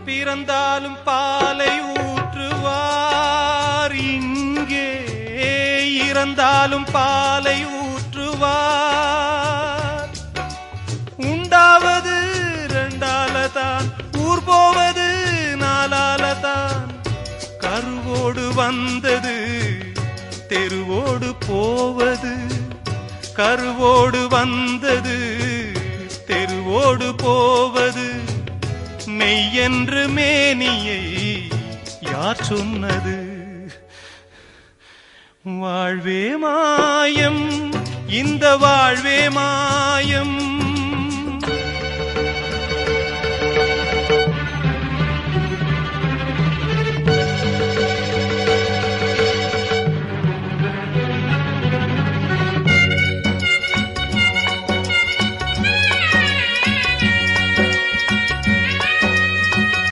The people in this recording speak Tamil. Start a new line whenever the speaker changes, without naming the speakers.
பிறந்தாலும் பாலை ஊற்றுவார், இங்கே இறந்தாலும் பாலை ஊற்றுவார். உண்டாவது ரெண்டாலதான், ஊர் போவது நாலாலதான். கருவோடு வந்தது தெருவோடு போவது, கருவோடு வந்தது தெருவோடு போவது. மெய்யென்று மேனியை யார் சொன்னது? வாழ்வே மாயம், இந்த வாழ்வே மாயம்.